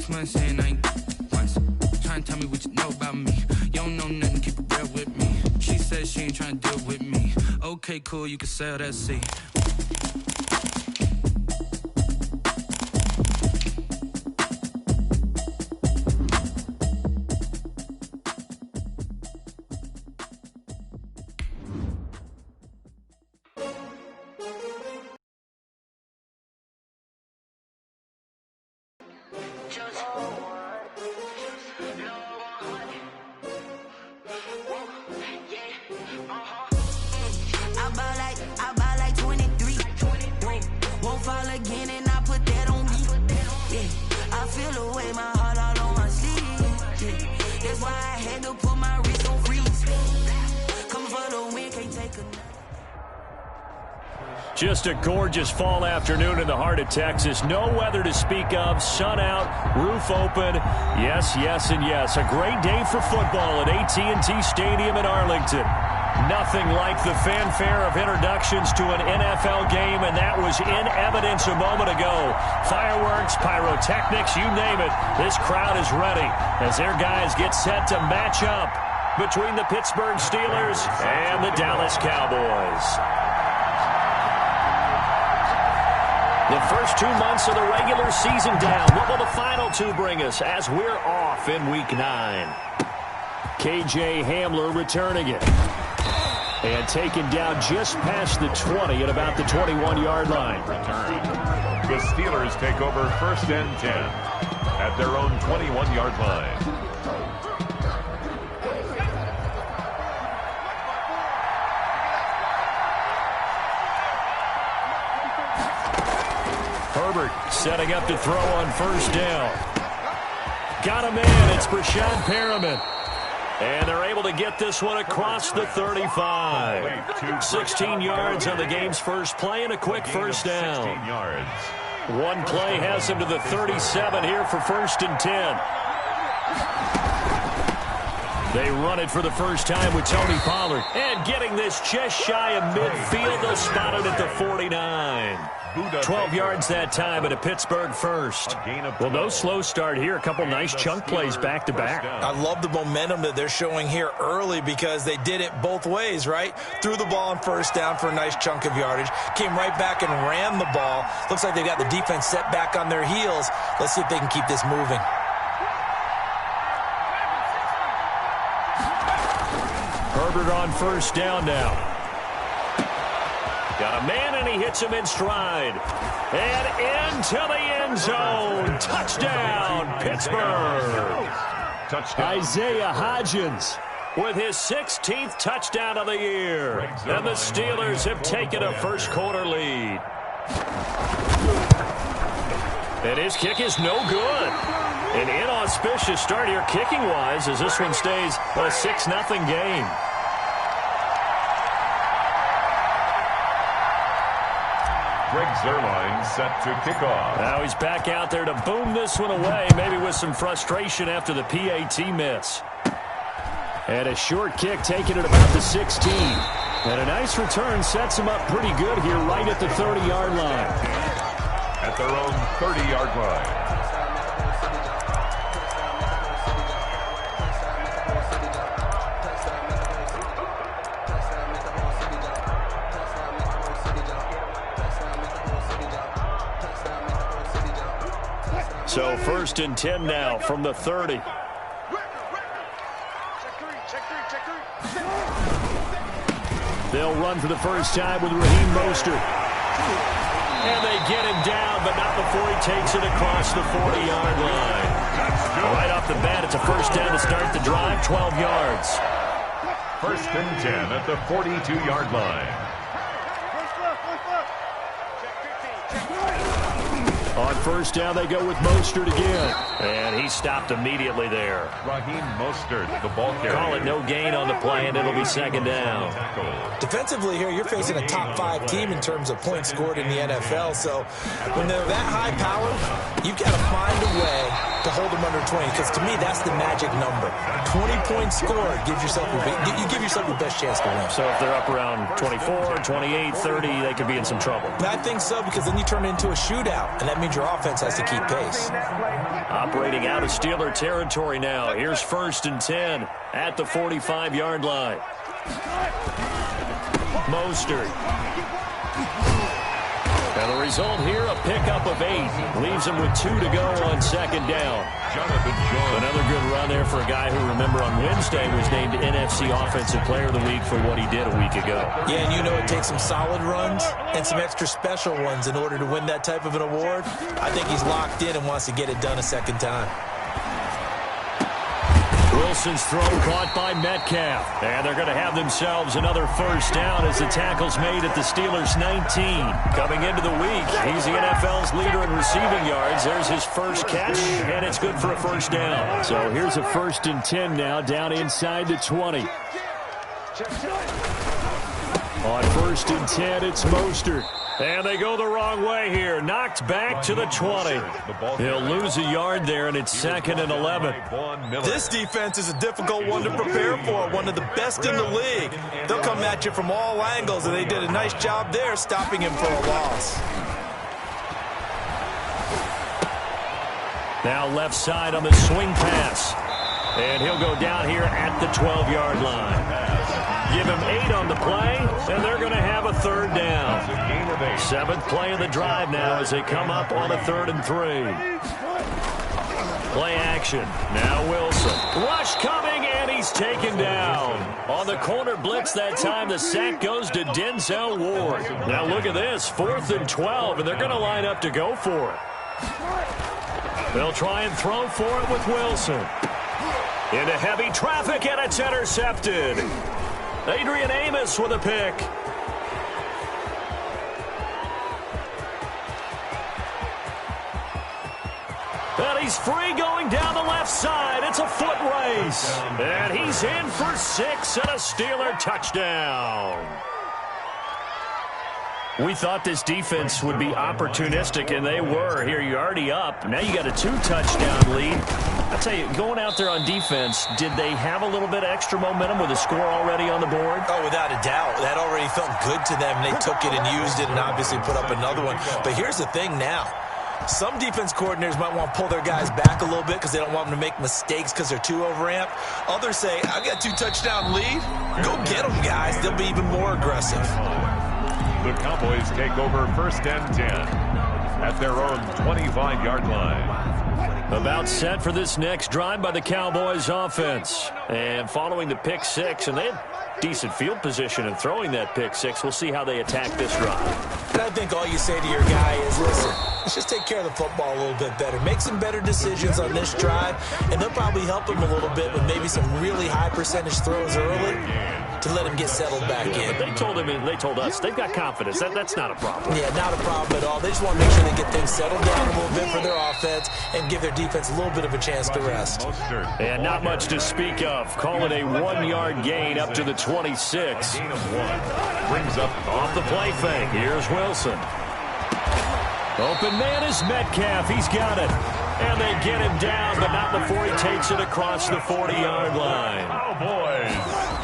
6 months in, I ain't once. Trying to tell me what you know about me. You don't know nothing, keep it real with me. She says she ain't trying to deal with me. Okay, cool, you can sell that seat. I buy like 23. Won't fall again and I put that on me. Yeah, I feel away, my heart all on my sleeve. Yeah, that's why I had to put my wrist on freeze. Come for the win, can't take a. Just a gorgeous fall afternoon in the heart of Texas. No weather to speak of. Sun out, roof open. Yes, yes, and yes. A great day for football at AT&T Stadium in Arlington. Nothing like the fanfare of introductions to an NFL game, and that was in evidence a moment ago. Fireworks, pyrotechnics, you name it. This crowd is ready as their guys get set to match up between the Pittsburgh Steelers and the Dallas Cowboys. The first 2 months of the regular season down. What will the final two bring us as we're off in Week 9? KJ Hamler returning it. And taken down just past the 20 at about the 21-yard line. Return. The Steelers take over 1st and 10 at their own 21-yard line. Herbert setting up to throw on 1st down. Got him in. It's Brashad Perriman. And they're able to get this one across the 35. 16 yards on the game's first play and a quick 1st down. 16 yards. One play has him to the 37 here for 1st and 10. They run it for the first time with Tony Pollard. And getting this just shy of midfield, they'll spot it at the 49. 12 yards that time at a Pittsburgh first. Well, no slow start here. A couple nice chunk plays back-to-back. I love the momentum that they're showing here early because they did it both ways, right? Threw the ball on 1st down for a nice chunk of yardage. Came right back and ran the ball. Looks like they've got the defense set back on their heels. Let's see if they can keep this moving. Herbert on 1st down now. Got a man, and he hits him in stride. And into the end zone. Touchdown, Pittsburgh. Touchdown. Isaiah Hodgins with his 16th touchdown of the year. And the Steelers have taken a first-quarter lead. And his kick is no good. An inauspicious start here kicking-wise as this one stays a 6-0 game. Greg Zuerlein set to kick off. Now he's back out there to boom this one away, maybe with some frustration after the PAT miss. And a short kick taken at about the 16. And a nice return sets him up pretty good here right at the 30-yard line. At their own 30-yard line. So 1st and 10 now from the 30. They'll run for the first time with Raheem Mostert. And they get him down, but not before he takes it across the 40-yard line. Right off the bat, it's a 1st down to start the drive, 12 yards. 1st and 10 at the 42-yard line. On 1st down, they go with Mostert again. And he stopped immediately there. Raheem Mostert, the ball carrier. Call it no gain on the play, and it'll be 2nd down. Defensively here, you're facing a top 5 team in terms of points scored in the NFL. So when they're that high powered, you've got to find a way to hold them under 20, because to me, that's the magic number. 20 points scored, you give yourself your best chance to win. So if they're up around 24, 28, 30, they could be in some trouble. I think so, because then you turn it into a shootout, and that means your offense has to keep pace. Operating out of Steeler territory now. Here's 1st and 10 at the 45-yard line. Mostert. And the result here, a pickup of 8. Leaves him with 2 to go on 2nd down. Another good run there for a guy who, remember, on Wednesday was named NFC Offensive Player of the Week for what he did a week ago. Yeah, and you know it takes some solid runs and some extra special ones in order to win that type of an award. I think he's locked in and wants to get it done a second time. Wilson's throw caught by Metcalf. And they're going to have themselves another 1st down as the tackle's made at the Steelers' 19. Coming into the week, he's the NFL's leader in receiving yards. There's his first catch, and it's good for a 1st down. So here's a 1st and 10 now, down inside the 20. On 1st and 10, it's Mostert. And they go the wrong way here. Knocked back to the 20. He'll lose a yard there, and it's 2nd and 11. This defense is a difficult one to prepare for, one of the best in the league. They'll come at you from all angles, and they did a nice job there stopping him for a loss. Now left side on the swing pass. And he'll go down here at the 12-yard line. Give him 8 on the play, and they're going to have a 3rd down. 7th play of the drive now as they come up on a 3rd and 3. Play action. Now Wilson. Rush coming, and he's taken down. On the corner blitz that time, the sack goes to Denzel Ward. Now look at this, 4th and 12, and they're going to line up to go for it. They'll try and throw for it with Wilson. Into heavy traffic, and it's intercepted. Adrian Amos with a pick. And he's free going down the left side. It's a foot race. And he's in for 6 and a Steeler touchdown. We thought this defense would be opportunistic, and they were. Here, you're already up. Now you got a 2-touchdown lead. I'll tell you, going out there on defense, did they have a little bit of extra momentum with a score already on the board? Oh, without a doubt. That already felt good to them. They took it and used it and obviously put up another one. But here's the thing now. Some defense coordinators might want to pull their guys back a little bit because they don't want them to make mistakes because they're too overamped. Others say, I've got a 2-touchdown lead. Go get them, guys. They'll be even more aggressive. The Cowboys take over 1st and 10 at their own 25-yard line. About set for this next drive by the Cowboys offense. And following the pick 6, and they had decent field position in throwing that pick 6. We'll see how they attack this drive. And I think all you say to your guy is, listen, let's just take care of the football a little bit better. Make some better decisions on this drive, and they'll probably help him a little bit with maybe some really high percentage throws early to let him get settled back in. But they told us they've got confidence. That's not a problem. Yeah, not a problem at all. They just want to make sure they get things settled down a little bit for their offense and give their defense a little bit of a chance to rest. And not much to speak of. Call it a 1-yard gain up to the 26. Brings up off the play fake. Here's Wilson. Open man is Metcalf. He's got it. And they get him down, but not before he takes it across the 40-yard line. Cowboys.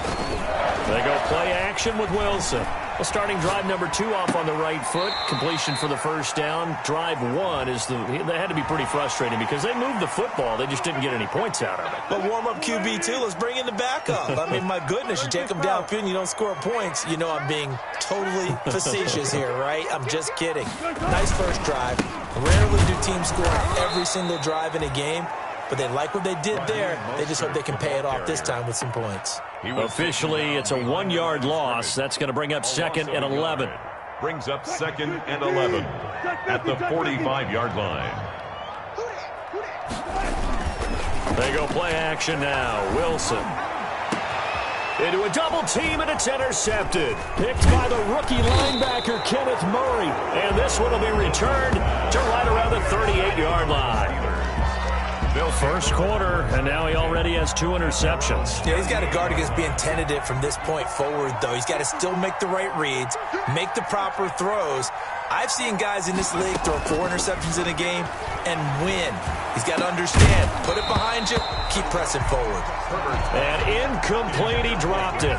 They go play action with Wilson. Well, starting drive number 2 off on the right foot. Completion for the 1st down. Drive 1 is they had to be pretty frustrating because they moved the football. They just didn't get any points out of it. But warm up QB 2. Let's bring in the backup. I mean, my goodness, you take them downfield and you don't score points. You know I'm being totally facetious here, right? I'm just kidding. Nice first drive. Rarely do teams score on every single drive in a game. But they like what they did there. They just hope they can pay it off this time with some points. Officially, it's a 1-yard loss. That's going to bring up 2nd and 11. Brings up 2nd and 11 at the 45-yard line. They go play action now. Wilson. Into a double team, and it's intercepted. Picked by the rookie linebacker, Kenneth Murray. And this one will be returned to right around the 38-yard line. They'll First quarter, and now he already has 2 interceptions. Yeah, he's got to guard against being tentative from this point forward, though. He's got to still make the right reads, make the proper throws. I've seen guys in this league throw 4 interceptions in a game and win. He's got to understand, put it behind you, keep pressing forward. And incomplete, he dropped it.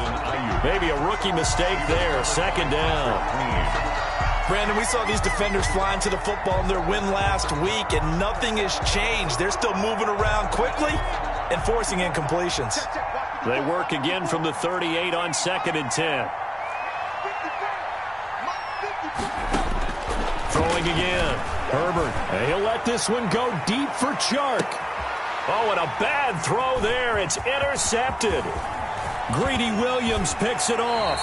Maybe a rookie mistake there, second down. Brandon, we saw these defenders flying to the football in their win last week, and nothing has changed. They're still moving around quickly and forcing incompletions. They work again from the 38 on 2nd and 10. Throwing again. Herbert. He'll let this one go deep for Chark. Oh, and a bad throw there. It's intercepted. Greedy Williams picks it off.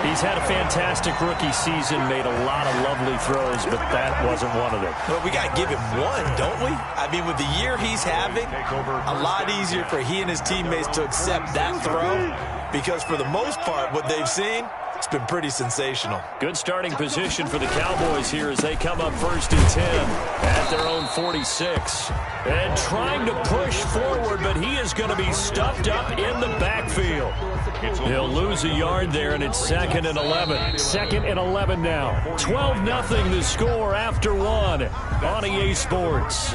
He's had a fantastic rookie season, made a lot of lovely throws, but that wasn't one of them. Well, we got to give him one, don't we? I mean, with the year he's having, a lot easier for he and his teammates to accept that throw, because for the most part, what they've seen, it's been pretty sensational. Good starting position for the Cowboys here as they come up 1st and 10 at their own 46. And trying to push forward, but he is going to be stuffed up in the backfield. He'll lose a yard there, and it's 2nd and 11. 2nd and 11 now. 12-0 the score after 1 on EA Sports.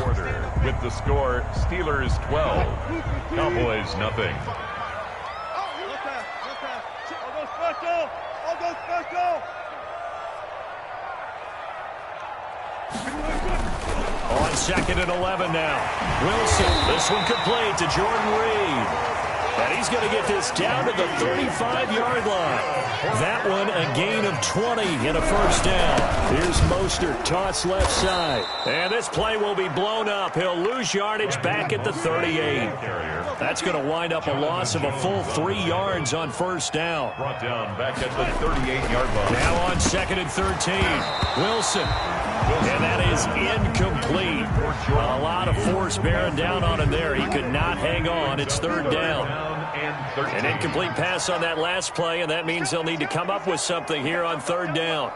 With the score, Steelers 12, Cowboys nothing. On 2nd and 11 now. Wilson, this one complete to Jordan Reed. And he's going to get this down to the 35-yard line. That one a gain of 20 and a first down. Here's Mostert, toss left side. And this play will be blown up. He'll lose yardage back at the 38. That's going to wind up a loss of a full 3 yards on first down. Brought down back at the 38-yard line. Now on 2nd and 13. Wilson. And that is incomplete. A lot of force bearing down on him there. He could not hang on. It's 3rd down. An incomplete pass on that last play, and that means they'll need to come up with something here on 3rd down.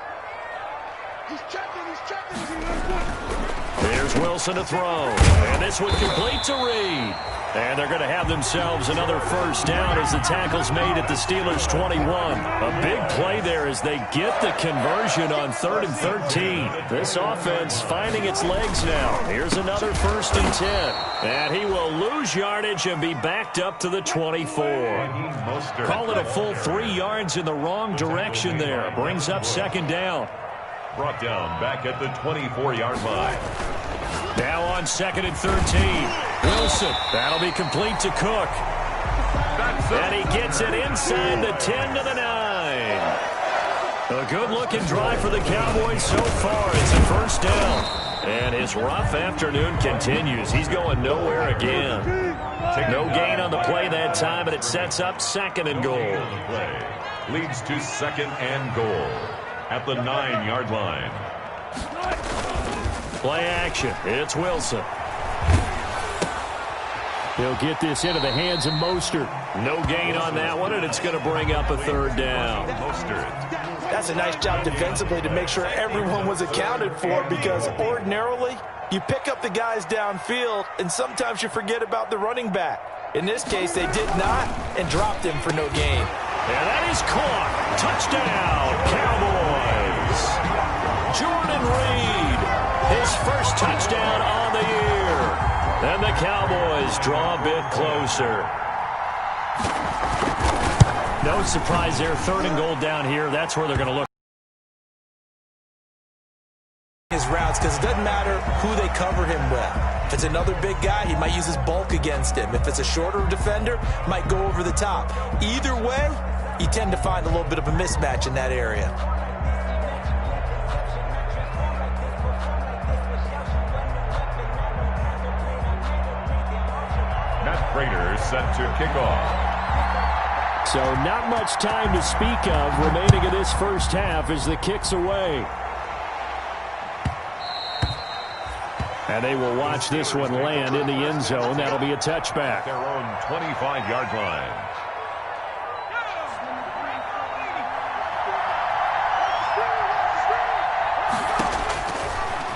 Here's Wilson to throw. And this one complete to Reed. And they're going to have themselves another first down as the tackle's made at the Steelers' 21. A big play there as they get the conversion on 3rd and 13. This offense finding its legs now. Here's another 1st and 10. And he will lose yardage and be backed up to the 24. Call it a full 3 yards in the wrong direction there. Brings up 2nd down. Brought down back at the 24-yard line. Now on 2nd and 13. Wilson, that'll be complete to Cook. And he gets it inside the 10 to the 9. A good-looking drive for the Cowboys so far. It's a first down. And his rough afternoon continues. He's going nowhere again. No gain on the play that time, and it sets up 2nd and goal. Leads to 2nd and goal at the 9-yard line. Play action. It's Wilson. He'll get this into the hands of Mostert. No gain on that one, and it's going to bring up a 3rd down. That's a nice job defensively to make sure everyone was accounted for, because ordinarily you pick up the guys downfield, and sometimes you forget about the running back. In this case, they did not and dropped him for no gain. And that is caught. Touchdown, Cowboys. Jordan Reed, his first touchdown on the year. And the Cowboys draw a bit closer. No surprise there. 3rd and goal down here. That's where they're going to look. His routes, because it doesn't matter who they cover him with. If it's another big guy, he might use his bulk against him. If it's a shorter defender, might go over the top. Either way, you tend to find a little bit of a mismatch in that area. Raiders set to kick off. So not much time to speak of remaining in this first half as the kick's away. And they will watch this one land in the end zone. That'll be a touchback. Their own 25-yard line.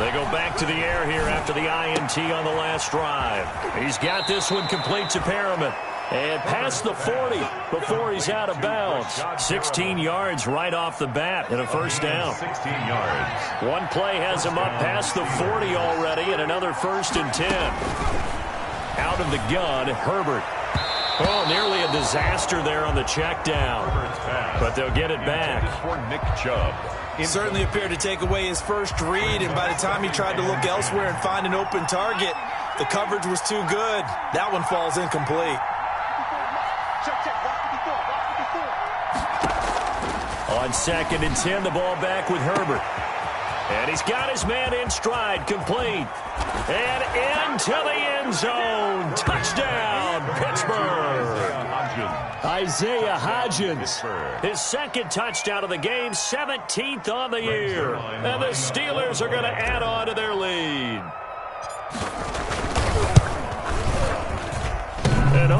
They go back to the air here after the INT on the last drive. He's got this one complete to Perriman. And past the 40 before he's out of bounds. 16 yards right off the bat and a first down. 16 yards. One play has him up past the 40 already and another 1st and 10. Out of the gun, Herbert. Oh, nearly a disaster there on the check down. But they'll get it back. For Nick Chubb. Certainly appeared to take away his first read, and by the time he tried to look elsewhere and find an open target, the coverage was too good. That one falls incomplete. On 2nd and 10, the ball back with Herbert. And he's got his man in stride, complete. And into the end zone. Touchdown, Pittsburgh. Isaiah Hodgins, his 2nd touchdown of the game, 17th on the year. And the Steelers are going to add on to their lead. And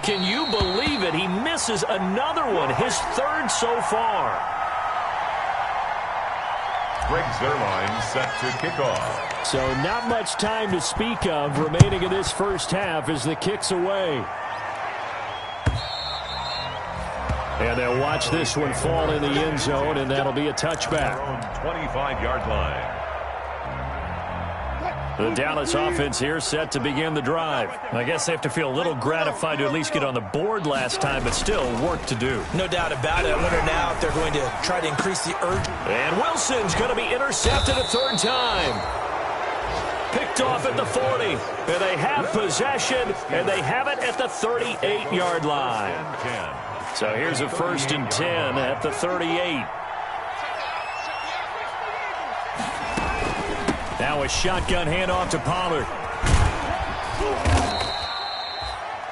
can you believe it? He misses another one, his 3rd so far. Greg Zuerlein set to kick off. So not much time to speak of remaining in this first half as the kick's away. And they'll watch this one fall in the end zone, and that'll be a touchback. 25-yard line. The Dallas offense here set to begin the drive. I guess they have to feel a little gratified to at least get on the board last time, but still work to do. No doubt about it. I wonder now if they're going to try to increase the urgency. And Wilson's going to be intercepted a 3rd time. Picked off at the 40. And they have possession, and they have it at the 38-yard line. So here's a 1st and 10 at the 38. Now a shotgun handoff to Pollard.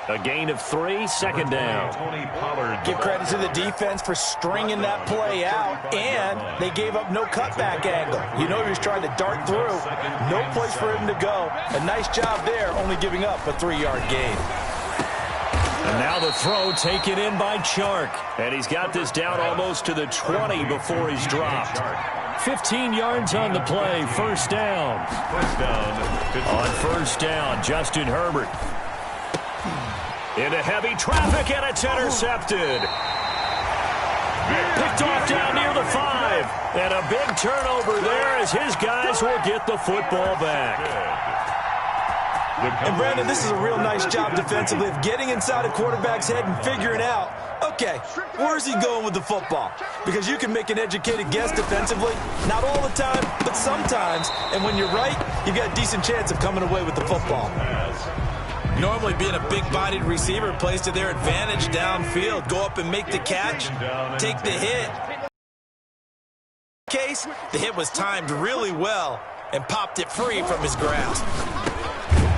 A gain of 3, 2nd down. Give credit to the defense for stringing that play out, and they gave up no cutback angle. You know he was trying to dart through. No place for him to go. A nice job there, only giving up a 3-yard gain. And now the throw taken in by Chark. And he's got this down almost to the 20 before he's dropped. 15 yards on the play, 1st down. On 1st down, Justin Herbert. Into heavy traffic, and it's intercepted. Picked off down near the 5. And a big turnover there as his guys will get the football back. And, Brandon, this is a real nice job defensively of getting inside a quarterback's head and figuring out, okay, where's he going with the football? Because you can make an educated guess defensively, not all the time, but sometimes. And when you're right, you've got a decent chance of coming away with the football. Normally being a big-bodied receiver plays to their advantage downfield. Go up and make the catch, take the hit. In this case, the hit was timed really well and popped it free from his grasp.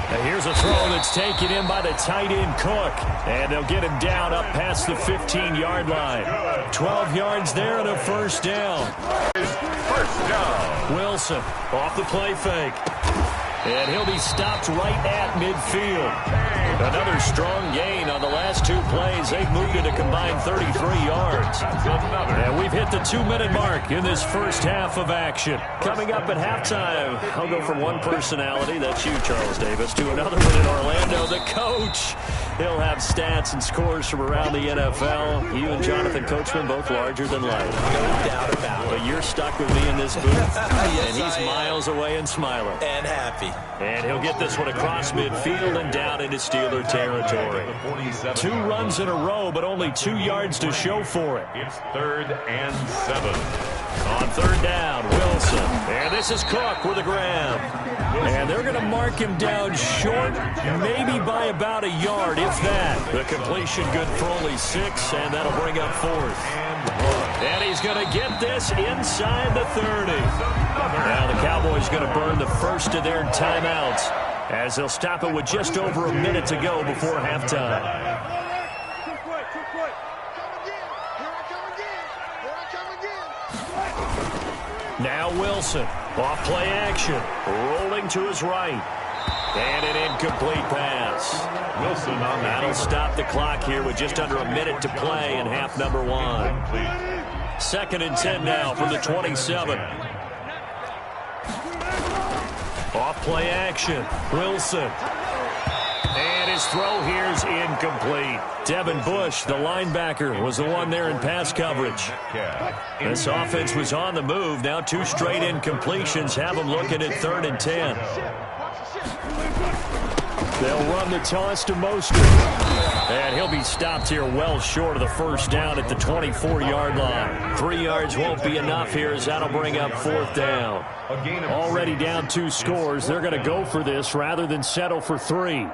Now here's a throw that's taken in by the tight end Cook. And they'll get him down up past the 15-yard line. 12 yards there and a 1st down. First down. Wilson off the play fake. And he'll be stopped right at midfield. Another strong gain on the last 2 plays. They've moved it a combined 33 yards. And we've hit the 2-minute mark in this first half of action. Coming up at halftime, I'll go from one personality, that's you, Charles Davis, to another one in Orlando, the coach. He'll have stats and scores from around the NFL. You and Jonathan Coachman, both larger than life. No doubt about it. But you're stuck with me in this booth. Yes, and he's miles away and smiling. And happy. And he'll get this one across midfield and down into Steeler territory. 2 runs in a row, but only 2 yards to show for it. It's 3rd and 7. On 3rd down, Wilson. And this is Cook with a grab. And they're going to mark him down short, maybe by about a yard, if that. The completion good for only 6, and that'll bring up 4th. And he's going to get this inside the 30. Now the Cowboys going to burn the first of their timeouts as they'll stop it with just over a minute to go before halftime. Now Wilson, off play action, rolling to his right. And an incomplete pass. Wilson on that'll stop the clock here with just under a minute to play in half number 1. 2nd and 10 now from the 27. Off play action. Wilson. And his throw here is incomplete. Devin Bush, the linebacker, was the one there in pass coverage. This offense was on the move. Now 2 straight incompletions have them looking at 3rd and 10. They'll run the toss to Mostert. And he'll be stopped here well short of the first down at the 24-yard line. 3 yards won't be enough here as that'll bring up 4th down. Already down 2 scores. They're going to go for this rather than settle for 3.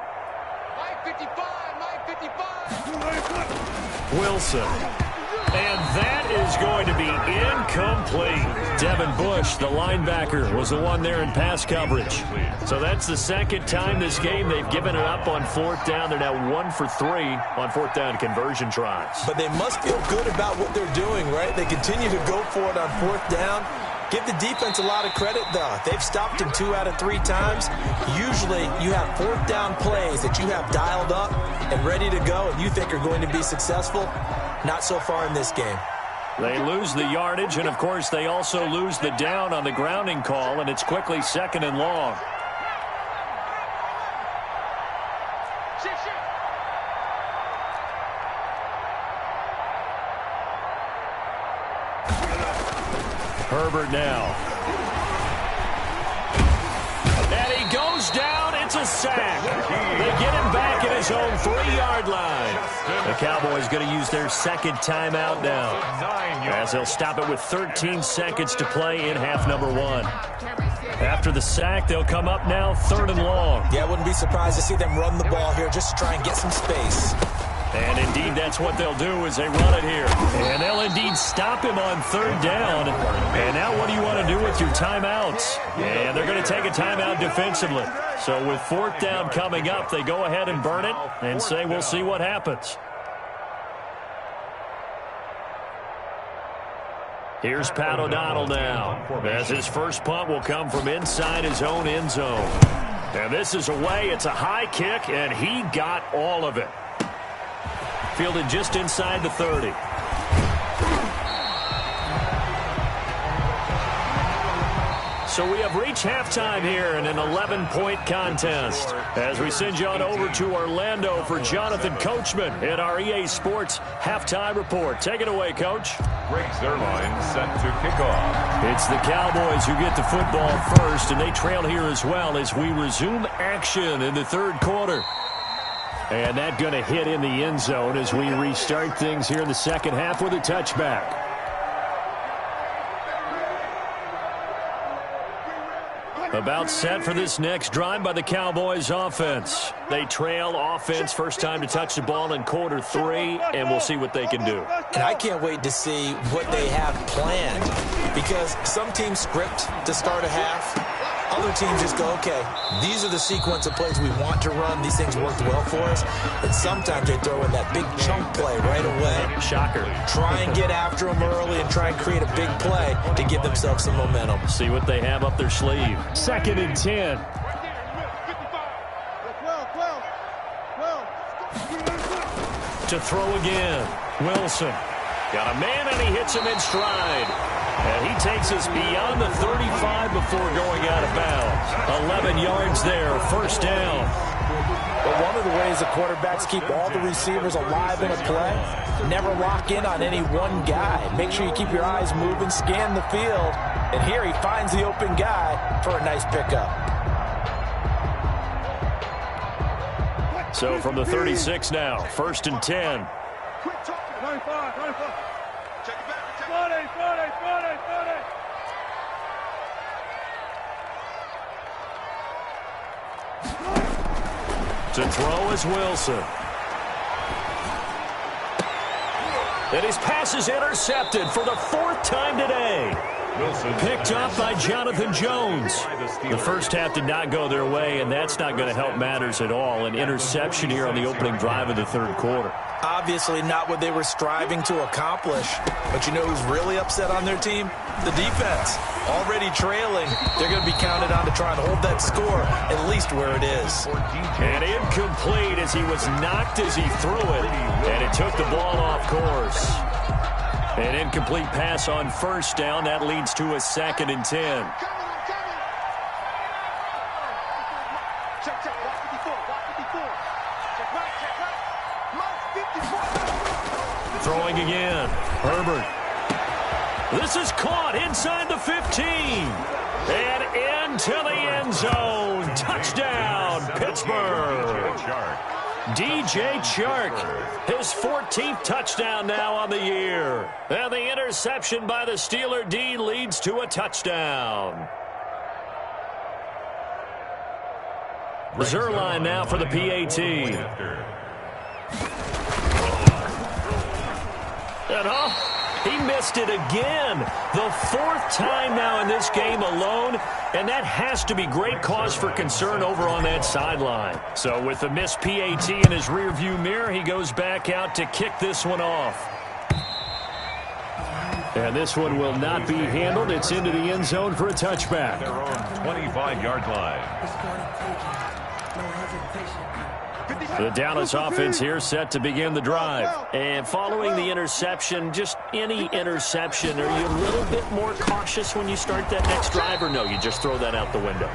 Wilson. And that is going to be incomplete. Devin Bush, the linebacker, was the one there in pass coverage. So that's the second time this game they've given it up on 4th down. They're now 1 for 3 on 4th down conversion tries. But they must feel good about what they're doing, right? They continue to go for it on 4th down. Give the defense a lot of credit, though. They've stopped him 2 out of 3 times. Usually you have 4th down plays that you have dialed up and ready to go and you think are going to be successful. Not so far in this game. They lose the yardage, and, of course, they also lose the down on the grounding call, and it's quickly 2nd and long. Herbert now. And he goes down. It's a sack. They get him back at his own 3-yard line. The Cowboys going to use their 2nd timeout now, as they'll stop it with 13 seconds to play in half number 1. After the sack, they'll come up now 3rd and long. Yeah, I wouldn't be surprised to see them run the ball here just to try and get some space. And indeed, that's what they'll do as they run it here. And they'll indeed stop him on 3rd down. And now what do you want to do with your timeouts? And they're going to take a timeout defensively. So with 4th down coming up, they go ahead and burn it and say we'll see what happens. Here's Pat O'Donnell now, as his first punt will come from inside his own end zone. And this is away. It's a high kick, and he got all of it. Fielded just inside the 30. So we have reached halftime here in an 11-point contest as we send you on over to Orlando for Jonathan Coachman at our EA Sports Halftime Report. Take it away, Coach. Greg Zerline set to kick off. It's the Cowboys who get the football first, and they trail here as well as we resume action in the 3rd quarter. And that going to hit in the end zone as we restart things here in the 2nd half with a touchback. About set for this next drive by the Cowboys offense. They trail offense, first time to touch the ball in quarter 3, and we'll see what they can do. And I can't wait to see what they have planned, because some teams script to start a half. Other teams just go, okay, these are the sequence of plays we want to run. These things worked well for us. And sometimes they throw in that big chunk play right away. Shocker. Try and get after them early and try and create a big play to give themselves some momentum. See what they have up their sleeve. 2nd and 10. To throw again. Wilson. Got a man, and he hits him in stride. And he takes us beyond the 35 before going out of bounds. 11 yards there, first down. But one of the ways the quarterbacks keep all the receivers alive in a play, never lock in on any one guy. Make sure you keep your eyes moving, scan the field. And here he finds the open guy for a nice pickup. So from the 36 now, 1st and 10. To throw is Wilson. And his pass is intercepted for the 4th time today. Wilson Picked up by Jonathan Jones. The first half did not go their way, and that's not going to help matters at all. An interception here on the opening drive of the 3rd quarter. Obviously not what they were striving to accomplish. But you know who's really upset on their team? The defense. Already trailing. They're going to be counted on to try and hold that score at least where it is. And incomplete as he was knocked as he threw it. And it took the ball off course. An incomplete pass on 1st down. That leads to a 2nd and 10. Throwing again. Herbert. This is caught inside the 15. And into the end zone. Touchdown, Pittsburgh. DJ Chark, his 14th touchdown now on the year. And the interception by the Steeler D leads to a touchdown. Zerline now for the PAT. And he missed it again. The 4th time now in this game alone, and that has to be great cause for concern over on that sideline. So with the missed PAT in his rearview mirror, he goes back out to kick this one off. And this one will not be handled. It's into the end zone for a touchback. Their own 25-yard line. The Dallas offense here set to begin the drive. And following the interception, just any interception, are you a little bit more cautious when you start that next drive, or no, you just throw that out the window?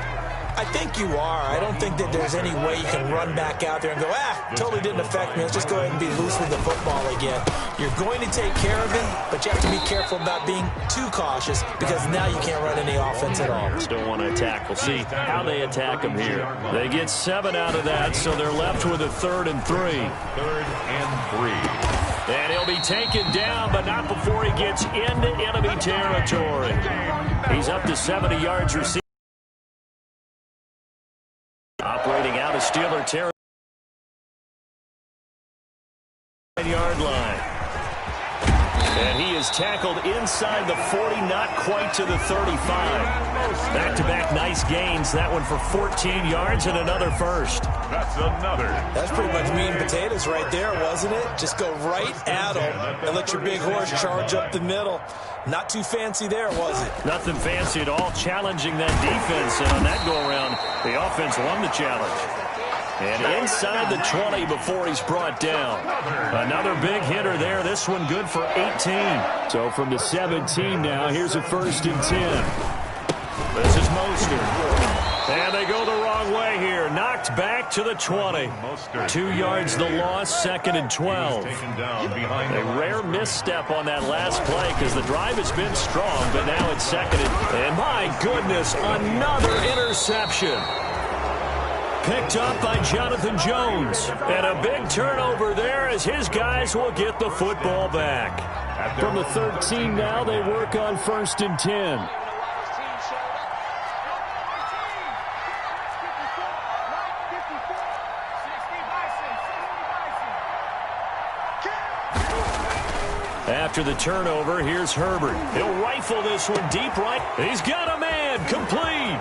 I think you are. I don't think that there's any way you can run back out there and go, totally didn't affect me. Let's just go ahead and be loose with the football again. You're going to take care of it, but you have to be careful about being too cautious because now you can't run any offense at all. Still want to attack. We'll see how they attack him here. They get 7 out of that, so they're left with a 3rd and 3. 3rd and 3. And he'll be taken down, but not before he gets into enemy territory. He's up to 70 yards receiving. Operating out of Steeler territory. 9-yard line. And he is tackled inside the 40, not quite to the 35. Back-to-back nice gains. That one for 14 yards and another first. That's another. That's pretty much meat and potatoes right there, wasn't it? Just go right at him and let your big horse charge up the middle. Not too fancy there, was it? Nothing fancy at all, challenging that defense. And on that go-around, the offense won the challenge. And inside the 20 before he's brought down. Another big hitter there. This one good for 18. So from the 17 now, here's a 1st and 10. This is Mostert. And they go the wrong way here. Knocked back to the 20. 2 yards the loss, 2nd and 12. A rare misstep on that last play because the drive has been strong, but now it's 2nd and my goodness, another interception. Picked up by Jonathan Jones. And a big turnover there as his guys will get the football back. From the 13 now, they work on 1st and 10. After the turnover, here's Herbert. He'll rifle this one deep right. He's got a man. Complete.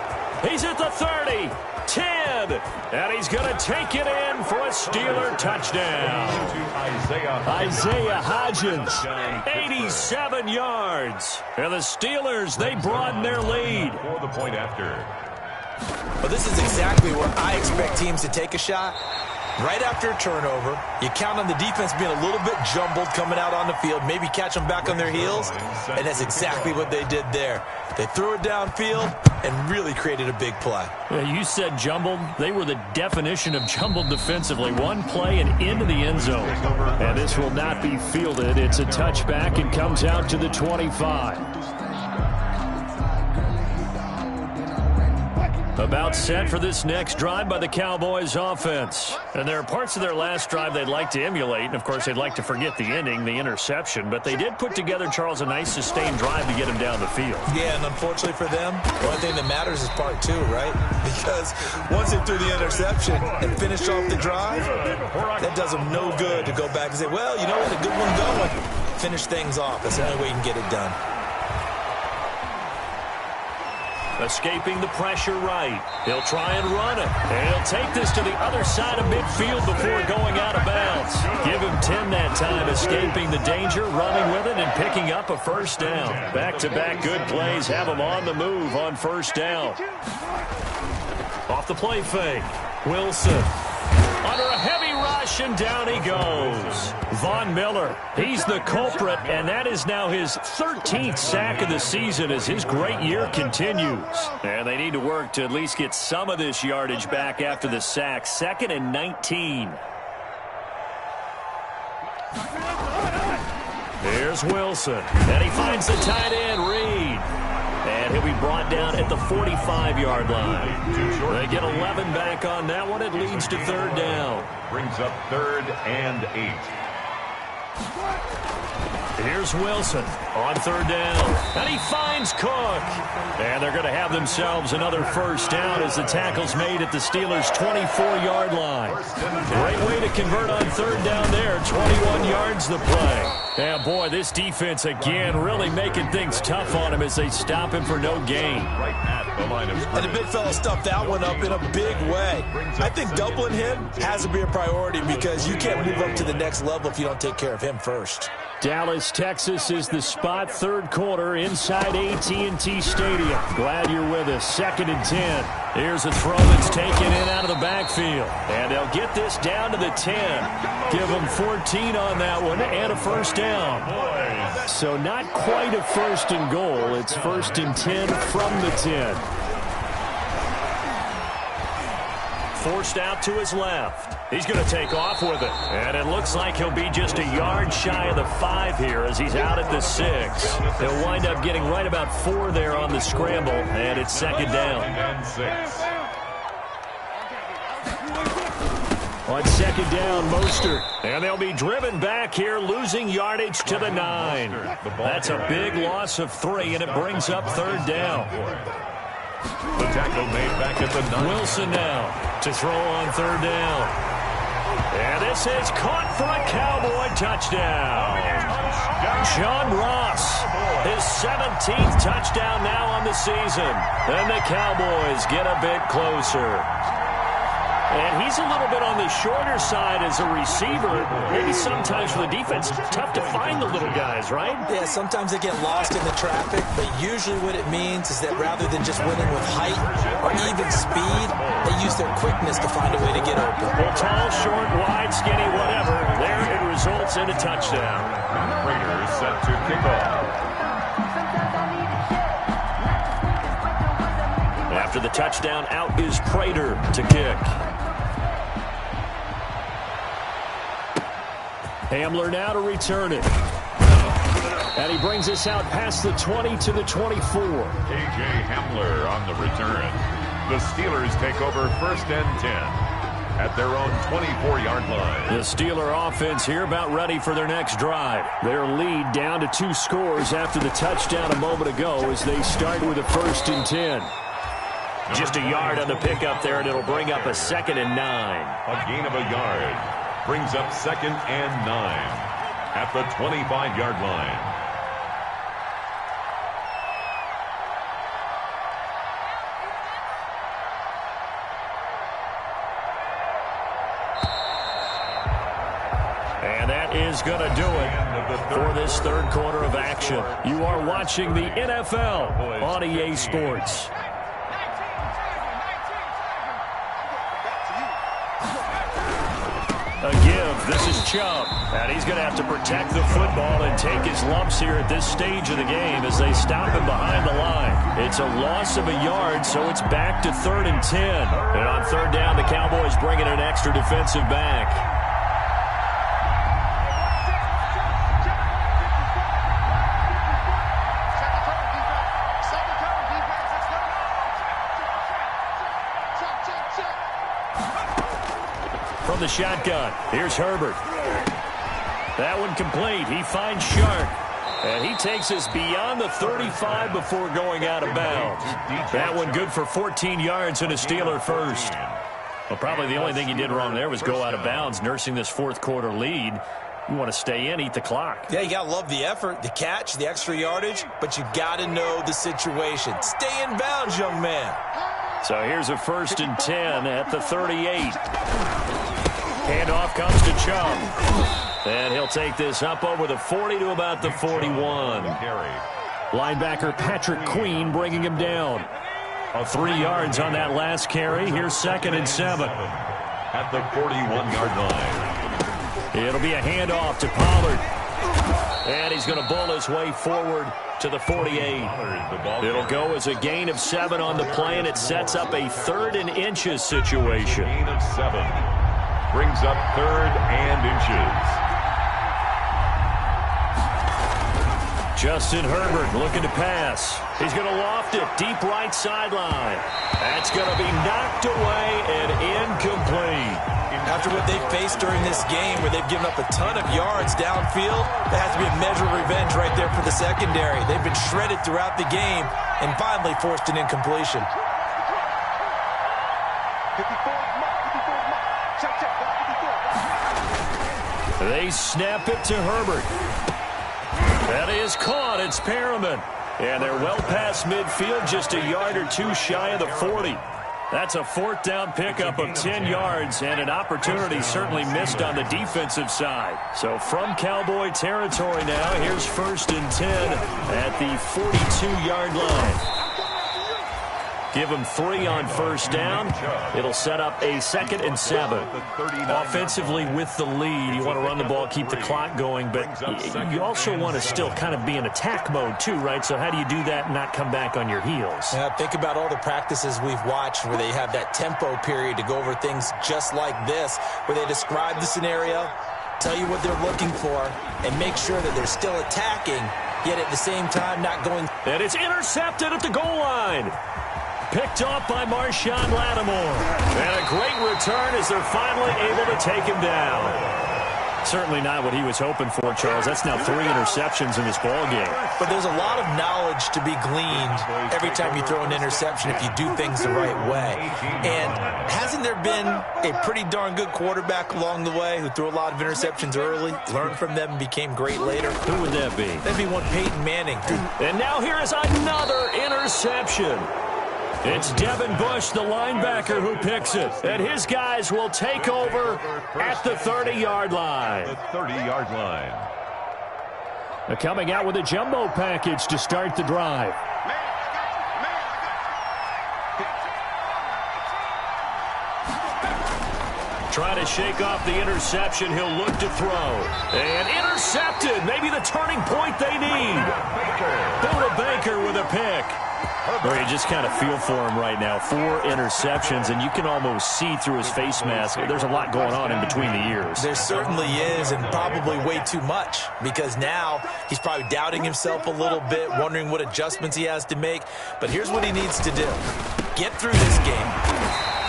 He's at the 30. 10. And he's going to take it in for a Steeler touchdown. Isaiah Hodgins, 87 yards. And the Steelers, they broaden their lead. For the point after. Well, this is exactly where I expect teams to take a shot. Right after a turnover, you count on the defense being a little bit jumbled coming out on the field, maybe catch them back on their heels, and that's exactly what they did there. They threw it downfield and really created a big play. You said jumbled. They were the definition of jumbled defensively. One play and into the end zone. And this will not be fielded. It's a touchback and comes out to the 25. About set for this next drive by the Cowboys offense. And there are parts of their last drive they'd like to emulate. And, of course, they'd like to forget the ending, the interception. But they did put together, Charles, a nice sustained drive to get him down the field. Yeah, and unfortunately for them, the only thing that matters is part 2, right? Because once they threw the interception and finished off the drive, that does them no good to go back and say, well, you know what, a good one going. Finish things off. That's the only way you can get it done. Escaping the pressure right. He'll try and run it. And he'll take this to the other side of midfield before going out of bounds. Give him 10 that time, escaping the danger, running with it, and picking up a first down. Back-to-back good plays have him on the move on first down. Off the play fake. Wilson. under a heavy rush, and down he goes. Von Miller, he's the culprit, and that is now his 13th sack of the season as his great year continues. And they need to work to at least get some of this yardage back after the sack. 2nd and 19. Here's Wilson, and he finds the tight end, Reed. And he'll be brought down at the 45-yard line. They get 11 back on that one. It leads to 3rd down. Brings up 3rd and 8. Here's Wilson on 3rd down. And he finds Cook. And they're going to have themselves another 1st down as the tackle's made at the Steelers' 24-yard line. Great way to convert on 3rd down there. 21 yards the play. Yeah, boy, this defense again really making things tough on him as they stop him for no gain. Right at the line of scrimmage. And the big fella stuffed that one up in a big way. I think doubling him has to be a priority because you can't move up to the next level if you don't take care of him first. Dallas, Texas is the spot. 3rd quarter inside AT&T Stadium. Glad you're with us. 2nd and 10. Here's a throw that's taken in out of the backfield. And they'll get this down to the 10. Give them 14 on that one and a 1st down. So not quite a 1st and goal. It's 1st and 10 from the 10. Forced out to his left. He's going to take off with it. And it looks like he'll be just a yard shy of the 5 here as he's out at the 6. He'll wind up getting right about 4 there on the scramble, and it's 2nd down. On 2nd down, Mostert. And they'll be driven back here, losing yardage to the 9. That's a big loss of 3, and it brings up 3rd down. The tackle made back at the 9. Wilson now to throw on 3rd down. And this is caught for a Cowboy touchdown. John Ross, his 17th touchdown now on the season. And the Cowboys get a bit closer. And he's a little bit on the shorter side as a receiver. Maybe sometimes for the defense, tough to find the little guys, right? Yeah, sometimes they get lost in the traffic, but usually what it means is that rather than just winning with height or even speed, they use their quickness to find a way to get open. Well, tall, short, wide, skinny, whatever, there it results in a touchdown. Raiders set to kick off. After the touchdown, out is Prater to kick. Hamler now to return it. And he brings us out past the 20 to the 24. K.J. Hamler on the return. The Steelers take over 1st and 10 at their own 24-yard line. The Steeler offense here about ready for their next drive. Their lead down to 2 scores after the touchdown a moment ago as they start with a 1st and 10. Just a yard on the pickup there, and it'll bring up a 2nd and 9. A gain of a yard brings up 2nd and 9 at the 25-yard line. And that is going to do it for this 3rd quarter of action. You are watching the NFL on EA Sports. A give. This is Chubb. And he's going to have to protect the football and take his lumps here at this stage of the game as they stop him behind the line. It's a loss of a yard, so it's back to 3rd and 10. And on 3rd down, the Cowboys bring in an extra defensive back. From the shotgun, here's Herbert. That one complete. He finds Shark. And he takes us beyond the 35 before going out of bounds. That one good for 14 yards and a Steeler 1st. Well, probably the only thing he did wrong there was go out of bounds, nursing this 4th quarter lead. You want to stay in, eat the clock. Yeah, you got to love the effort, the catch, the extra yardage, but you got to know the situation. Stay in bounds, young man. So here's a 1st and 10 at the 38. Handoff comes to Chubb. And he'll take this up over the 40 to about the 41. Linebacker Patrick Queen bringing him down. 3 yards on that last carry. Here's 2nd and 7. at the 41-yard line. It'll be a handoff to Pollard. And he's going to bull his way forward to the 48. It'll go as a gain of 7 on the play, and it sets up a 3rd and inches situation. Gain of 7. Brings up 3rd and inches. Justin Herbert looking to pass. He's going to loft it deep right sideline. That's going to be knocked away and incomplete. After what they've faced during this game where they've given up a ton of yards downfield, there has to be a measure of revenge right there for the secondary. They've been shredded throughout the game and finally forced an incompletion. They snap it to Herbert. That is caught. It's Perriman. And they're well past midfield, just a yard or 2 shy of the 40. That's a 4th down pickup of 10 yards and an opportunity certainly missed on the defensive side. So from Cowboy territory now, here's 1st and 10 at the 42-yard line. Give them 3 on 1st down. It'll set up a 2nd and 7. Offensively with the lead, you want to run the ball, keep the clock going, but you also want to still kind of be in attack mode too, right? So how do you do that and not come back on your heels? Yeah, think about all the practices we've watched where they have that tempo period to go over things just like this, where they describe the scenario, tell you what they're looking for, and make sure that they're still attacking, yet at the same time not going. And it's intercepted at the goal line. Picked off by Marshawn Lattimore. And a great return as they're finally able to take him down. Certainly not what he was hoping for, Charles. That's now 3 interceptions in this ball game. But there's a lot of knowledge to be gleaned every time you throw an interception if you do things the right way. And hasn't there been a pretty darn good quarterback along the way who threw a lot of interceptions early, learned from them, and became great later? Who would that be? That'd be one Peyton Manning. And now here is another interception. It's Devin Bush, the linebacker, who picks it. And his guys will take over at the 30-yard line. The 30-yard line. They're coming out with a jumbo package to start the drive. Trying to shake off the interception. He'll look to throw. And intercepted. Maybe the turning point they need. Buda Baker with a pick. Or you just kind of feel for him right now. 4 interceptions, and you can almost see through his face mask. There's a lot going on in between the ears. There certainly is, and probably way too much, because now he's probably doubting himself a little bit, wondering what adjustments he has to make. But here's what he needs to do. Get through this game.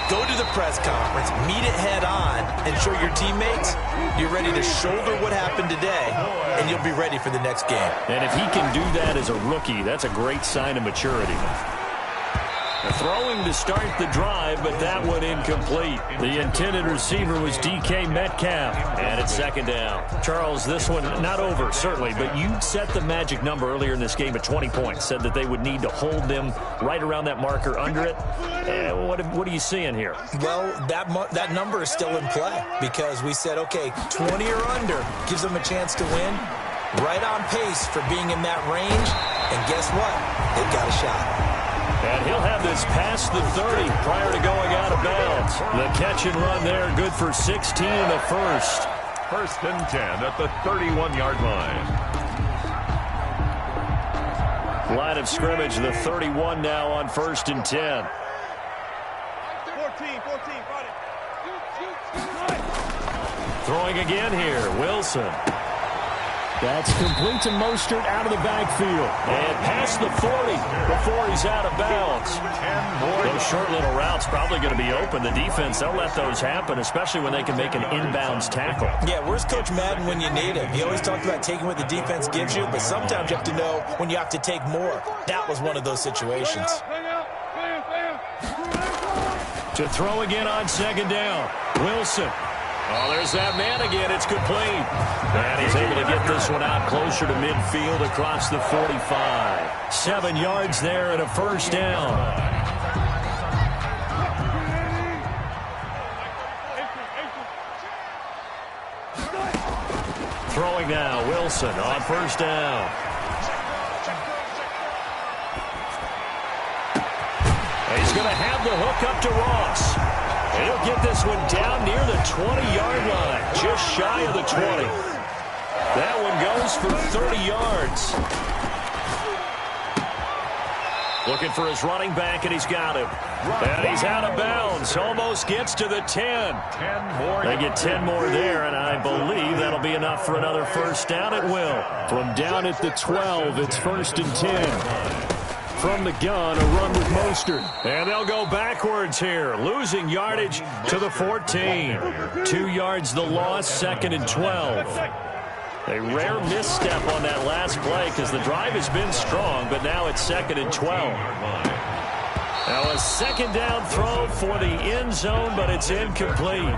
Go to the press conference, meet it head on, and show your teammates you're ready to shoulder what happened today, and you'll be ready for the next game. And if he can do that as a rookie, that's a great sign of maturity. Throwing to start the drive, but that one incomplete. The intended receiver was DK Metcalf, and it's 2nd down. Charles, this one not over, certainly, but you set the magic number earlier in this game at 20 points, said that they would need to hold them right around that marker under it. What are you seeing here? Well, that number is still in play because we said, okay, 20 or under gives them a chance to win. Right on pace for being in that range, and guess what? They've got a shot. And he'll have this past the 30 prior to going out of bounds. The catch and run there, good for 16 in the first. 1st and 10 at the 31-yard line. Line of scrimmage, the 31 now on 1st and 10. 14, Throwing again here, Wilson. That's complete to Mostert out of the backfield. And past the 40 before he's out of bounds. Those short little routes probably going to be open. The defense, they'll let those happen, especially when they can make an inbounds tackle. Yeah, where's Coach Madden when you need him? He always talked about taking what the defense gives you, but sometimes you have to know when you have to take more. That was one of those situations. To throw again on 2nd down. Wilson. Oh, there's that man again. It's complete. And he's able to get this one out closer to midfield across the 45. 7 yards there and a 1st down. Throwing now, Wilson on 1st down. And he's going to have the hook up to Ross. He'll get get this one down near the 20-yard line, just shy of the 20. That one goes for 30 yards. Looking for his running back, and he's got him. And he's out of bounds. Almost gets to the 10. They get 10 more there, and I believe that'll be enough for another first down. It will. From down at the 12, it's 1st and 10. From the gun, a run with Mostert. And they'll go backwards here, losing yardage to the 14. 2 yards the loss, 2nd and 12. A rare misstep on that last play because the drive has been strong, but now it's 2nd and 12. Now a second down throw for the end zone, but it's incomplete.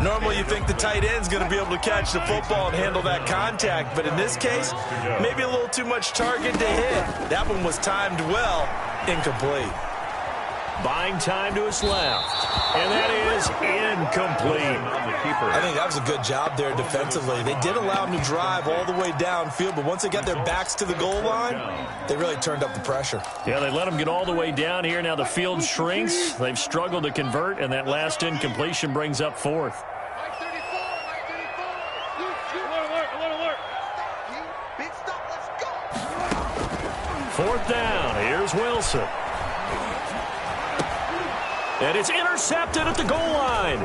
Normally you think the tight end's going to be able to catch the football and handle that contact, but in this case, maybe a little too much target to hit. That one was timed well, incomplete. Buying time to his left, and that is incomplete. I think that was a good job there defensively. They did allow him to drive all the way downfield, but once they got their backs to the goal line, they really turned up the pressure. Yeah, they let him get all the way down here. Now the field shrinks. They've struggled to convert, and that last incompletion brings up 4th. Fourth down. Here's Wilson. And it's intercepted at the goal line.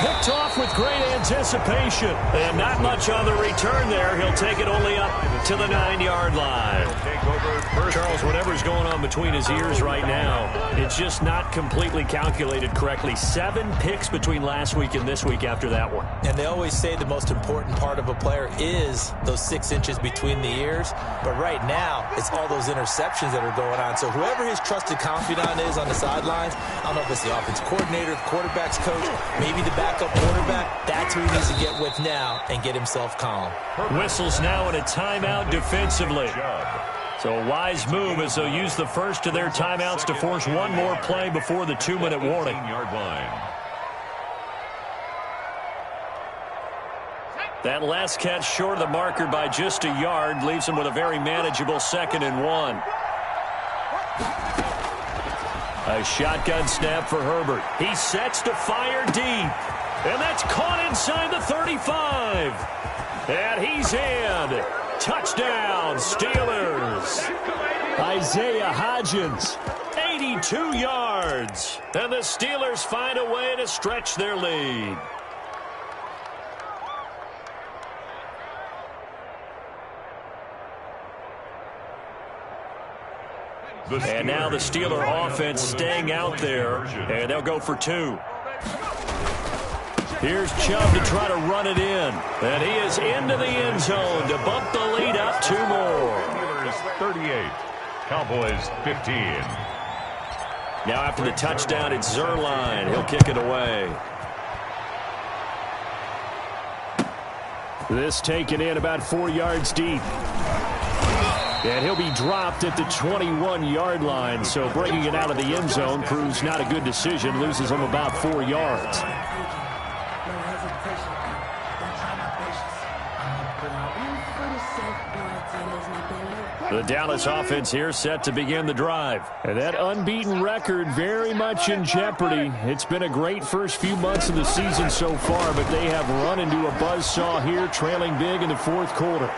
Picked off with great anticipation. And not much on the return there. He'll take it only up to the 9-yard line. Charles, whatever's going on between his ears right now, it's just not completely calculated correctly. 7 picks between last week and this week after that one. And they always say the most important part of a player is those 6 inches between the ears. But right now, it's all those interceptions that are going on. So whoever his trusted confidant is on the sidelines, I don't know if it's the offense coordinator, the quarterback's coach, maybe the backup quarterback, that's who he needs to get with now and get himself calm. Whistles now in a timeout defensively. So a wise move as they'll use the first of their timeouts to force one more play before the 2-minute warning. That last catch short of the marker by just a yard leaves him with a very manageable 2nd and 1. A shotgun snap for Herbert. He sets to fire deep. And that's caught inside the 35. And he's in. Touchdown, Steelers. Isaiah Hodgins, 82 yards. And the Steelers find a way to stretch their lead. And now the Steeler offense staying out there, and they'll go for 2. Here's Chubb to try to run it in, and he is into the end zone to bump the lead up 2 more. Steelers 38, Cowboys 15. Now after the touchdown, it's Zerline. He'll kick it away. This taken in about 4 yards deep. And he'll be dropped at the 21-yard line, so bringing it out of the end zone proves not a good decision, loses him about 4 yards. The Dallas offense here set to begin the drive. And that unbeaten record very much in jeopardy. It's been a great first few months of the season so far, but they have run into a buzzsaw here, trailing big in the 4th quarter.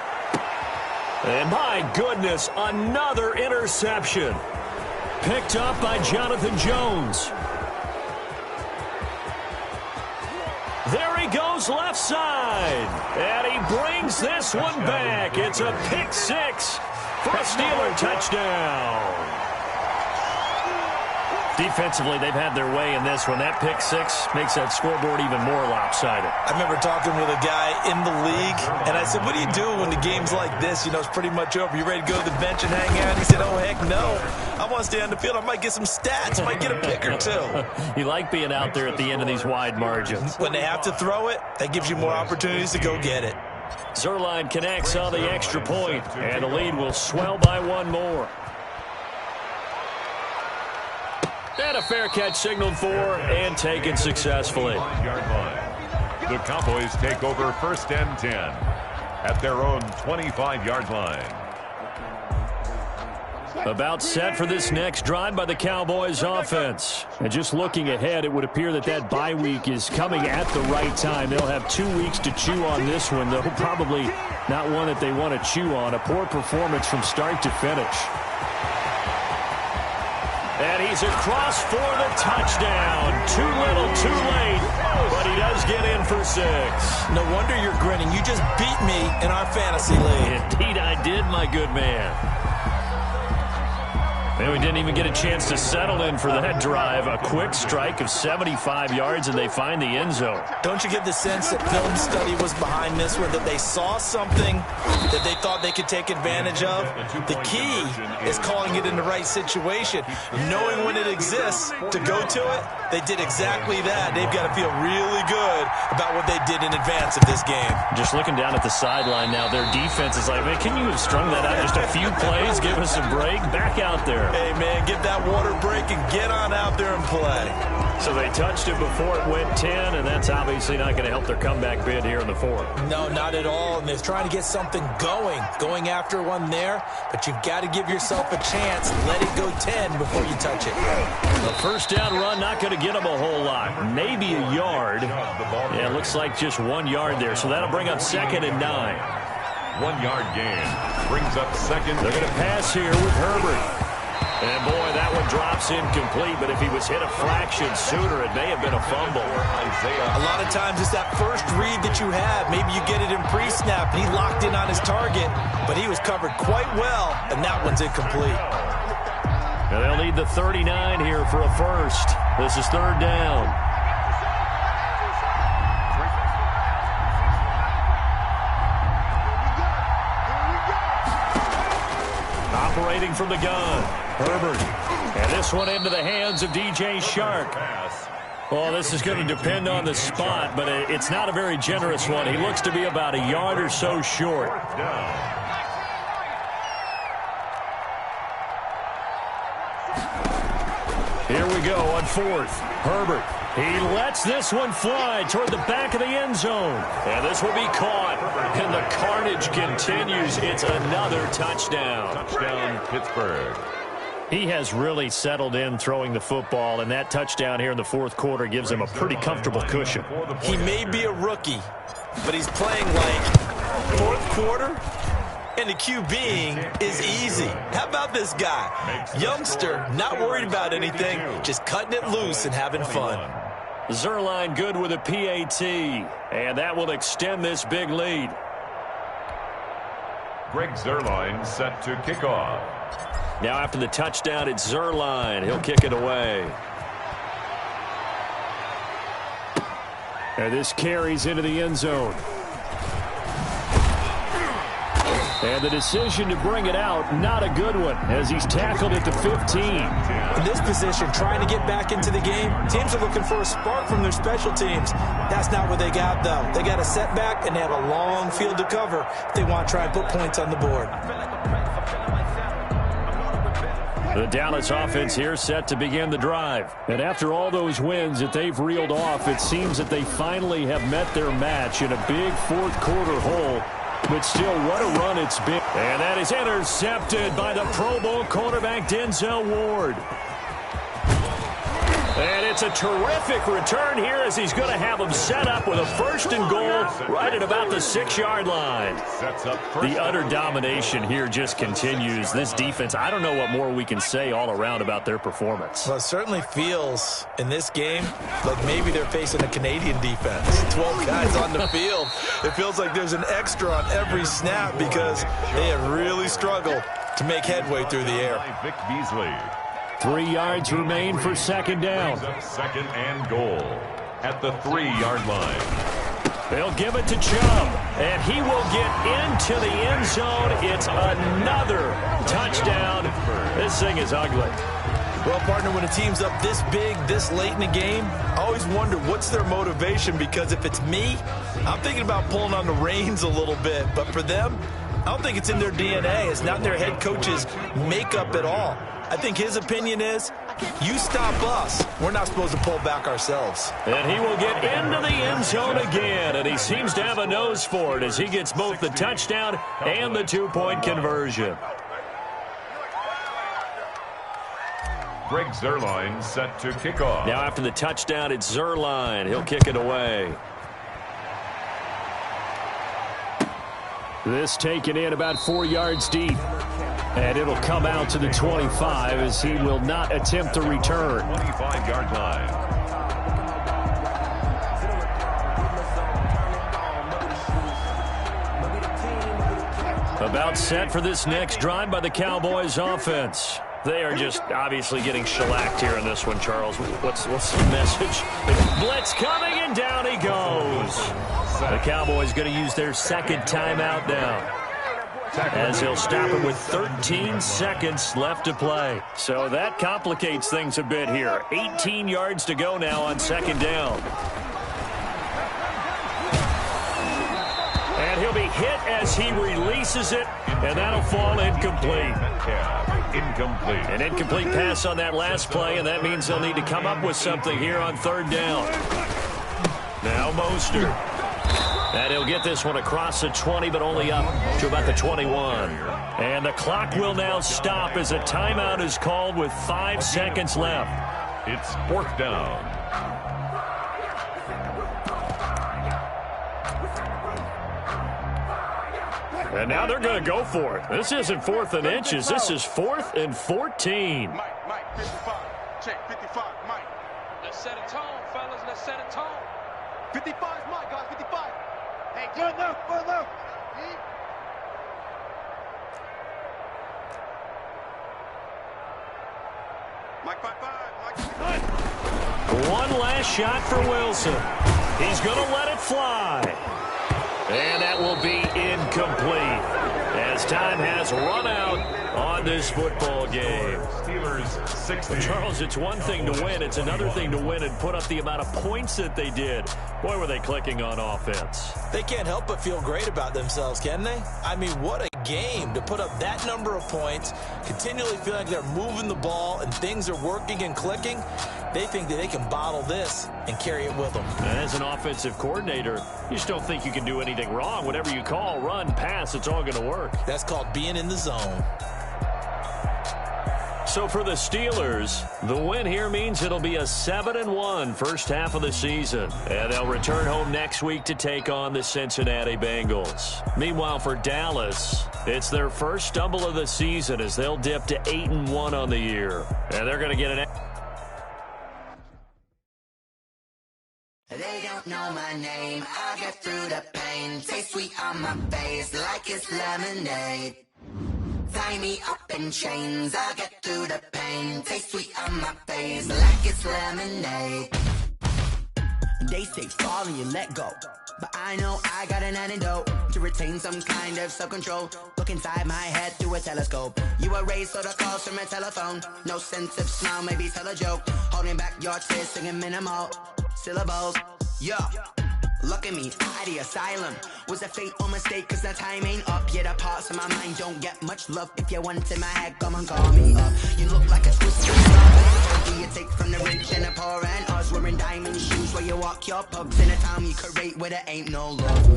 And my goodness, another interception. Picked up by Jonathan Jones. There he goes left side. And he brings this one back. It's a pick 6 for a Steeler touchdown. Defensively, they've had their way in this one. That pick 6 makes that scoreboard even more lopsided. I remember talking with a guy in the league, and I said, what do you do when the game's like this? You know, it's pretty much over. You ready to go to the bench and hang out? He said, oh, heck no. I want to stay on the field. I might get some stats. I might get a pick or 2. You like being out there at the end of these wide margins. When they have to throw it, that gives you more opportunities to go get it. Zerline connects on the extra point, and the lead will swell by 1 more. And a fair catch signaled for and taken successfully. The Cowboys take over 1st and 10 at their own 25-yard line. About set for this next drive by the Cowboys offense. And just looking ahead, it would appear that that bye week is coming at the right time. They'll have 2 weeks to chew on this one, though probably not one that they want to chew on. A poor performance from start to finish. And he's across for the touchdown. Too little, too late, but he does get in for 6. No wonder you're grinning. You just beat me in our fantasy league. Indeed I did, my good man. And we didn't even get a chance to settle in for that drive. A quick strike of 75 yards, and they find the end zone. Don't you get the sense that film study was behind this one, that they saw something that they thought they could take advantage of? The key is calling it in the right situation, knowing when it exists to go to it. They did exactly that. They've got to feel really good about what they did in advance of this game. Just looking down at the sideline now, their defense is like, man, can you have strung that out just a few plays? Give us a break. Back out there. Hey, man, get that water break and get on out there and play. So they touched it before it went 10, and that's obviously not going to help their comeback bid here in the 4th. No, not at all. And they're trying to get something going after one there. But you've got to give yourself a chance. Let it go 10 before you touch it. The first down run not going to get them a whole lot. Maybe a yard. Yeah, it looks like just 1 yard there. So that'll bring up 2nd and 9. 1 yard gain brings up 2nd. They're going to pass here with Herbert. And, boy, that one drops incomplete, but if he was hit a fraction sooner, it may have been a fumble. A lot of times it's that first read that you have. Maybe you get it in pre-snap, and he locked in on his target, but he was covered quite well, and that one's incomplete. Now they'll need the 39 here for a first. This is 3rd down. Operating from the gun, Herbert. And this one into the hands of DJ Shark. Well, this is going to depend on the spot, but it's not a very generous one. He looks to be about a yard or so short. Here we go on 4th. Herbert. He lets this one fly toward the back of the end zone. And this will be caught. And the carnage continues. It's another touchdown. Touchdown, Pittsburgh. He has really settled in throwing the football, and that touchdown here in the 4th quarter gives him a pretty comfortable cushion. He may be a rookie, but he's playing like 4th quarter, and the QBing is easy. How about this guy? Youngster, not worried about anything, just cutting it loose and having fun. Zerline good with a PAT, and that will extend this big lead. Greg Zerline set to kick off. Now after the touchdown, it's Zerline. He'll kick it away. And this carries into the end zone. And the decision to bring it out, not a good one, as he's tackled at the 15. In this position, trying to get back into the game, teams are looking for a spark from their special teams. That's not what they got, though. They got a setback, and they have a long field to cover if they want to try and put points on the board. The Dallas offense here set to begin the drive. And after all those wins that they've reeled off, it seems that they finally have met their match in a big 4th quarter hole. But still, what a run it's been. And that is intercepted by the Pro Bowl cornerback Denzel Ward. And it's a terrific return here as he's going to have him set up with a 1st and goal right at about the 6-yard line. The utter domination here just continues. This defense, I don't know what more we can say all around about their performance. Well, it certainly feels in this game like maybe they're facing a Canadian defense. 12 guys on the field. It feels like there's an extra on every snap because they have really struggled to make headway through the air. Vic Beasley. 3 yards remain for 2nd down. 2nd and goal at the 3-yard line. They'll give it to Chubb, and he will get into the end zone. It's another touchdown. This thing is ugly. Well, partner, when a team's up this big, this late in the game, I always wonder what's their motivation, because if it's me, I'm thinking about pulling on the reins a little bit. But for them, I don't think it's in their DNA. It's not in their head coach's makeup at all. I think his opinion is, you stop us, we're not supposed to pull back ourselves. And he will get into the end zone again, and he seems to have a nose for it as he gets both the touchdown and the 2-point conversion. Greg Zuerlein set to kick off. Now after the touchdown, it's Zuerlein. He'll kick it away. This taken in about 4 yards deep. And it'll come out to the 25 as he will not attempt to return. 25-yard line. About set for this next drive by the Cowboys offense. They are just obviously getting shellacked here in this one, Charles. What's the message? Blitz coming, and down he goes. The Cowboys going to use their second timeout now, as he'll stop it with 13 seconds left to play. So that complicates things a bit here. 18 yards to go now on second down. And he'll be hit as he releases it, and that'll fall incomplete. Incomplete. An incomplete pass on that last play, and that means they'll need to come up with something here on third down. Now Mostert. And he'll get this one across the 20, but only up to about the 21. And the clock will now stop as a timeout is called with 5 seconds left. It's fourth down. And now they're going to go for it. This isn't 4th and inches. This is 4th and 14. Mike, 55. Check, 55, Mike. Let's set a tone, fellas. Let's set a tone. 55 is Mike, guys, 55. Hey, good left, good left. Mike, 55, Mike. One last shot for Wilson. He's going to let it fly. And that will be incomplete as time has run out on this football game. Steelers 60. Charles, it's one thing to win. It's another thing to win and put up the amount of points that they did. Boy, were they clicking on offense. They can't help but feel great about themselves, can they? I mean, what a game to put up that number of points, continually feel like they're moving the ball and things are working and clicking. They think that they can bottle this and carry it with them. As an offensive coordinator, you just don't think you can do anything wrong. Whatever you call, run, pass, it's all going to work. That's called being in the zone. So for the Steelers, the win here means it'll be a 7-1 first half of the season. And they'll return home next week to take on the Cincinnati Bengals. Meanwhile, for Dallas, it's their first stumble of the season as they'll dip to 8-1 on the year. And they're going to get an... They don't know my name, I get through the pain. Taste sweet on my face like it's lemonade. Tie me up in chains, I get through the pain. Taste sweet on my face like it's lemonade. They say fall and you let go, but I know I got an antidote to retain some kind of self-control. Look inside my head through a telescope. You erase all the calls from a telephone. No sense of smile, maybe tell a joke. Holding back your tears, singing minimal syllables. Yeah, look at me, at the asylum. Was a fate or mistake, cause the time ain't up. Yet the parts of my mind don't get much love. If you want in my head, come and call me up. You look like a twisted star. Do you take from the rich and the poor and us? Wearing diamond shoes where you walk your pugs in a town you create where there ain't no love.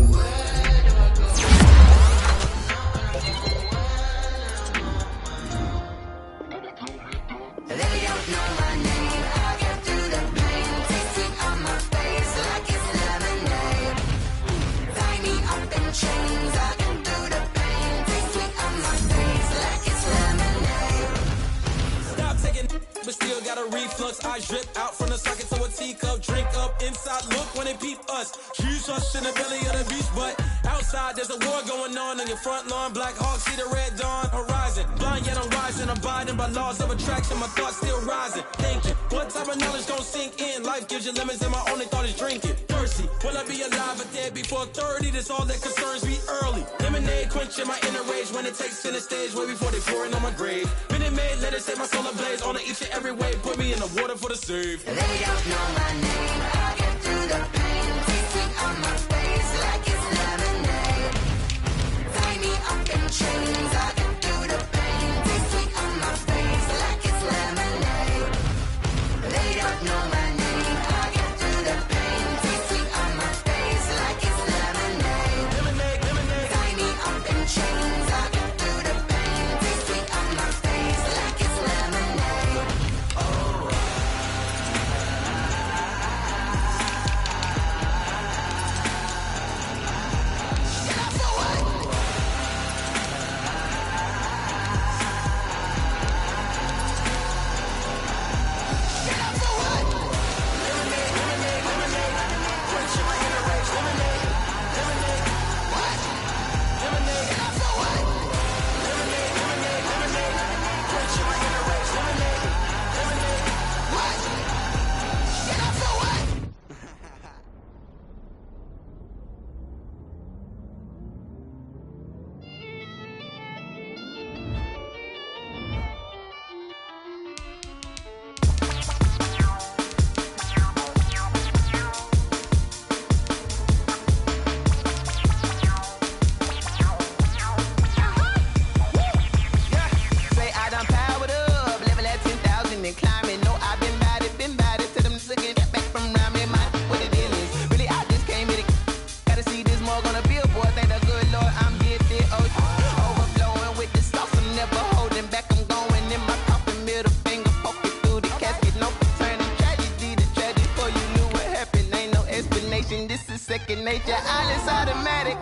They don't know my name, I get through the pain. Taste sweet on my face like it's lemonade. Tie me up in chains, I get through the pain. Taste sweet on my face like it's lemonade. Stop taking, but still got a reflux. I drip out from the socket to a teacup. Drink up inside, look when they peep us. Huge us in the belly of the beach, but outside there's a war going on your front lawn. Black Hawk, see the red dawn horizon. Blind yet I'm rising, abiding by laws of attraction. My thoughts still rising. Thinking, what type of knowledge gon' sink in? Life gives you lemons and my only thought is drinking. Thirsty, will I be alive or dead before 30? That's all that concerns me early. Lemonade quenching my inner rage when it takes center stage way before they pouring on my grave. Minute Maid, let it set my soul ablaze. On each and every way, put me in the water for the save. They don't know my name, I get through the pain. Taste sweet on my face like it's lemonade. Tie me up in chains, I get through the pain. Taste sweet on my face like it's lemonade. They don't know my name, I get through the pain. Taste sweet on my face like it's lemonade. Tie me up in chains, I get through the pain. Taste sweet on my face like it's lemonade. Oh second nature. All is automatic.